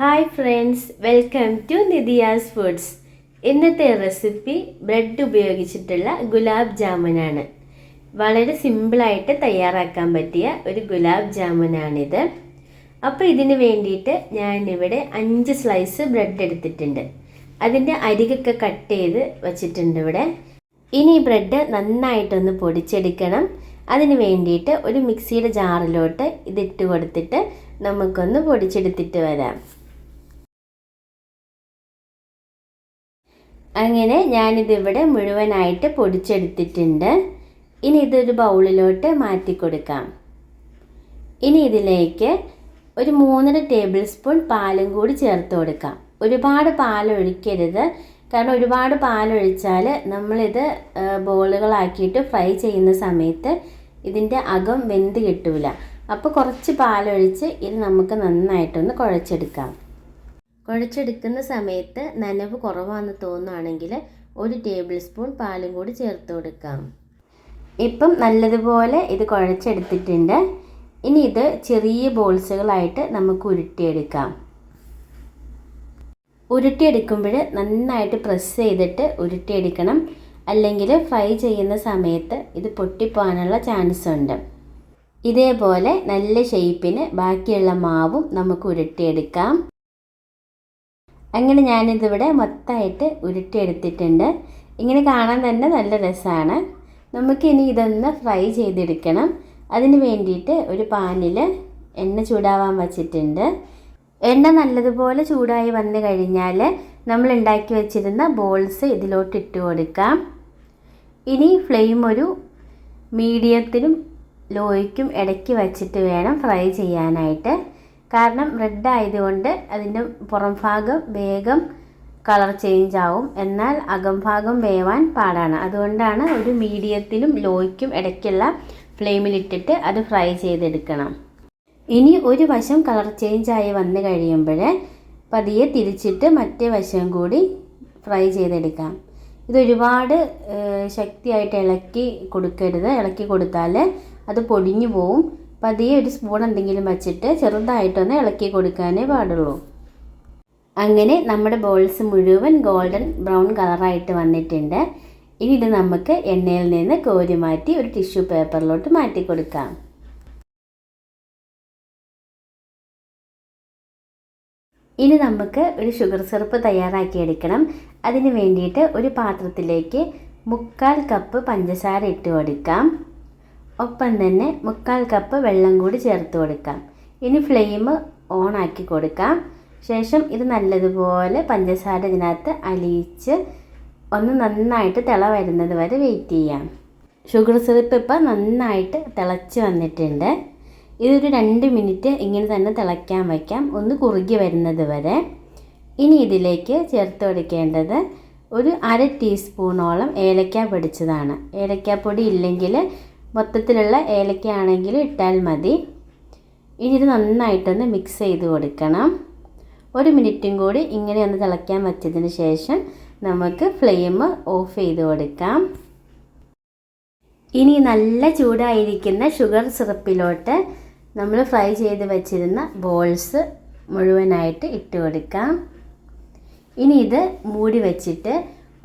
Hi friends, welcome to Nidhiya's foods. ഇന്നത്തെ recipe bread ഉപയോഗിച്ചിട്ടുള്ള ഗുലാബ് ജാമുനാണ്. വളരെ സിമ്പിളായിട്ട് തയ്യാറാക്കാൻ പറ്റിയ ഒരു ഗുലാബ് ജാമുനാണിത്. അപ്പോൾ ഇതിന് വേണ്ടിയിട്ട് ഞാനിവിടെ 5 സ്ലൈസ് ബ്രെഡ് എടുത്തിട്ടുണ്ട്. അതിൻ്റെ അരികൊക്കെ കട്ട് ചെയ്ത് വച്ചിട്ടുണ്ട് ഇവിടെ. ഇനി ഈ ബ്രെഡ് നന്നായിട്ടൊന്ന് പൊടിച്ചെടുക്കണം. അതിന് വേണ്ടിയിട്ട് ഒരു മിക്സിയുടെ ജാറിലോട്ട് ഇതിട്ട് കൊടുത്തിട്ട് നമുക്കൊന്ന് പൊടിച്ചെടുത്തിട്ട് വരാം. അങ്ങനെ ഞാനിതിവിടെ മുഴുവനായിട്ട് പൊടിച്ചെടുത്തിട്ടുണ്ട്. ഇനി ഇതൊരു ബൗളിലോട്ട് മാറ്റി കൊടുക്കാം. ഇനി ഇതിലേക്ക് ഒരു 3.5 ടേബിൾ സ്പൂൺ പാലും കൂടി ചേർത്ത് കൊടുക്കാം. ഒരുപാട് പാലൊഴിക്കരുത്, കാരണം ഒരുപാട് പാലൊഴിച്ചാൽ നമ്മളിത് ബോളുകളാക്കിയിട്ട് ഫ്രൈ ചെയ്യുന്ന സമയത്ത് ഇതിൻ്റെ അകം വെന്ത് കിട്ടൂല. അപ്പോൾ കുറച്ച് പാലൊഴിച്ച് ഇത് നമുക്ക് നന്നായിട്ടൊന്ന് കുഴച്ചെടുക്കാം. കുഴച്ചെടുക്കുന്ന സമയത്ത് നനവ് കുറവാണെന്ന് തോന്നുകയാണെങ്കിൽ 1 ടേബിൾ സ്പൂൺ പാലും കൂടി ചേർത്ത് കൊടുക്കാം. ഇപ്പം നല്ലതുപോലെ ഇത് കുഴച്ചെടുത്തിട്ടുണ്ട്. ഇനി ഇത് ചെറിയ ബോൾസുകളായിട്ട് നമുക്ക് ഉരുട്ടിയെടുക്കാം. ഉരുട്ടിയെടുക്കുമ്പോൾ നന്നായിട്ട് പ്രസ് ചെയ്തിട്ട് ഉരുട്ടിയെടുക്കണം, അല്ലെങ്കിൽ ഫ്രൈ ചെയ്യുന്ന സമയത്ത് ഇത് പൊട്ടിപ്പോകാനുള്ള ചാൻസ് ഉണ്ട്. ഇതേപോലെ നല്ല ഷേപ്പിന് ബാക്കിയുള്ള മാവും നമുക്ക് ഉരുട്ടിയെടുക്കാം. അങ്ങനെ ഞാനിതിവിടെ മൊത്തമായിട്ട് ഉരുട്ടിയെടുത്തിട്ടുണ്ട്. ഇങ്ങനെ കാണാൻ തന്നെ നല്ല രസമാണ്. നമുക്കിനി ഇതൊന്ന് ഫ്രൈ ചെയ്തെടുക്കണം. അതിന് വേണ്ടിയിട്ട് ഒരു പാനിൽ എണ്ണ ചൂടാവാൻ വച്ചിട്ടുണ്ട്. എണ്ണ നല്ലതുപോലെ ചൂടായി വന്നു കഴിഞ്ഞാൽ നമ്മൾ ഉണ്ടാക്കി വെച്ചിരുന്ന ബോൾസ് ഇതിലോട്ട് ഇട്ട് കൊടുക്കാം. ഇനി ഫ്ലെയിം ഒരു മീഡിയത്തിനും ലോയ്ക്കും ഇടയ്ക്ക് വച്ചിട്ട് വേണം ഫ്രൈ ചെയ്യാനായിട്ട്. കാരണം റെഡ് ആയതുകൊണ്ട് അതിൻ്റെ പുറം ഭാഗം വേഗം കളർ ചേഞ്ച് ആവും, എന്നാൽ അകംഭാഗം വേവാൻ പാടാണ്. അതുകൊണ്ടാണ് ഒരു മീഡിയത്തിനും ലോയ്ക്കും ഇടയ്ക്കുള്ള ഫ്ലെയിമിലിട്ടിട്ട് അത് ഫ്രൈ ചെയ്തെടുക്കണം. ഇനി ഒരു വശം കളർ ചേഞ്ച് ആയി വന്നു കഴിയുമ്പോൾ പതിയെ തിരിച്ചിട്ട് മറ്റേ വശം കൂടി ഫ്രൈ ചെയ്തെടുക്കാം. ഇതൊരുപാട് ശക്തിയായിട്ട് ഇളക്കി കൊടുക്കരുത്. ഇളക്കി കൊടുത്താൽ അത് പൊടിഞ്ഞു പോവും. പതിയെ ഒരു സ്പൂൺ എന്തെങ്കിലും വച്ചിട്ട് ചെറുതായിട്ടൊന്ന് ഇളക്കി കൊടുക്കാനേ പാടുള്ളൂ. അങ്ങനെ നമ്മുടെ ബോൾസ് മുഴുവൻ ഗോൾഡൻ ബ്രൗൺ കളറായിട്ട് വന്നിട്ടുണ്ട്. ഇനി ഇത് നമുക്ക് എണ്ണയിൽ നിന്ന് കോരി മാറ്റി ഒരു ടിഷ്യൂ പേപ്പറിലോട്ട് മാറ്റി കൊടുക്കാം. ഇനി നമുക്ക് ഒരു ഷുഗർ സിറപ്പ് തയ്യാറാക്കിയെടുക്കണം. അതിന് വേണ്ടിയിട്ട് ഒരു പാത്രത്തിലേക്ക് 1/4 കപ്പ് പഞ്ചസാര ഇട്ട് കൊടുക്കാം. ഒപ്പം തന്നെ 1/4 കപ്പ് വെള്ളം കൂടി ചേർത്ത് കൊടുക്കാം. ഇനി ഫ്ലെയിം ഓൺ ആക്കി കൊടുക്കാം. ശേഷം ഇത് നല്ലതുപോലെ പഞ്ചസാര ഇതിനകത്ത് അലിയിച്ച് ഒന്ന് നന്നായിട്ട് തിള വരുന്നത് വരെ വെയിറ്റ് ചെയ്യാം. ഷുഗർ സിറപ്പ് ഇപ്പോൾ നന്നായിട്ട് തിളച്ച് വന്നിട്ടുണ്ട്. ഇതൊരു 2 മിനിറ്റ് ഇങ്ങനെ തന്നെ തിളയ്ക്കാൻ വയ്ക്കാം, ഒന്ന് കുറുകി വരുന്നത് വരെ. ഇനി ഇതിലേക്ക് ചേർത്ത് കൊടുക്കേണ്ടത് ഒരു 1/2 ടീസ്പൂണോളം ഏലക്ക പൊടിച്ചതാണ്. ഏലക്കാപ്പൊടി ഇല്ലെങ്കിൽ മൊത്തത്തിലുള്ള ഏലക്ക ആണെങ്കിൽ ഇട്ടാൽ മതി. ഇനി ഇത് നന്നായിട്ടൊന്ന് മിക്സ് ചെയ്ത് കൊടുക്കണം. 1 മിനിറ്റും കൂടി ഇങ്ങനെ ഒന്ന് തിളയ്ക്കാൻ വെച്ചതിന് ശേഷം നമുക്ക് ഫ്ലെയിം ഓഫ് ചെയ്ത് കൊടുക്കാം. ഇനി നല്ല ചൂടായിരിക്കുന്ന ഷുഗർ സിറപ്പിലോട്ട് നമ്മൾ ഫ്രൈ ചെയ്ത് വെച്ചിരുന്ന ബോൾസ് മുഴുവനായിട്ട് ഇട്ട് കൊടുക്കാം. ഇനി ഇത് മൂടി വെച്ചിട്ട്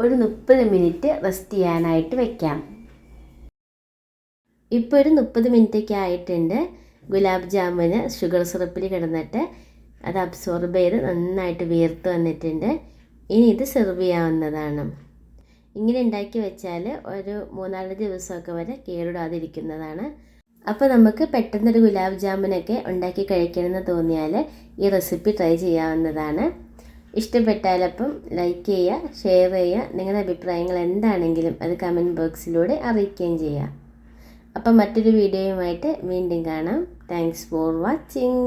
ഒരു 30 മിനിറ്റ് റെസ്റ്റ് ചെയ്യാനായിട്ട് വെക്കാം. ഇപ്പോൾ ഒരു 30 മിനിറ്റൊക്കെ ആയിട്ടുണ്ട്. ഗുലാബ് ജാമുന് ഷുഗർ സിറപ്പിൽ കിടന്നിട്ട് അത് അബ്സോർബ് ചെയ്ത് നന്നായിട്ട് വീർത്ത് വന്നിട്ടുണ്ട്. ഇനി ഇത് സെർവ് ചെയ്യാവുന്നതാണ്. ഇങ്ങനെ ഉണ്ടാക്കി വെച്ചാൽ ഒരു 3-4 ദിവസമൊക്കെ വരെ കേടുകൂടാതിരിക്കുന്നതാണ്. അപ്പോൾ നമുക്ക് പെട്ടെന്നൊരു ഗുലാബ് ജാമുനൊക്കെ ഉണ്ടാക്കി കഴിക്കണമെന്ന് തോന്നിയാൽ ഈ റെസിപ്പി ട്രൈ ചെയ്യാവുന്നതാണ്. ഇഷ്ടപ്പെട്ടാലപ്പം ലൈക്ക് ചെയ്യുക, ഷെയർ ചെയ്യുക. നിങ്ങളുടെ അഭിപ്രായങ്ങൾ എന്താണെങ്കിലും അത് കമൻറ്റ് ബോക്സിലൂടെ അറിയിക്കുകയും ചെയ്യുക. അപ്പം മറ്റൊരു വീഡിയോയുമായിട്ട് വീണ്ടും കാണാം. Thanks for watching.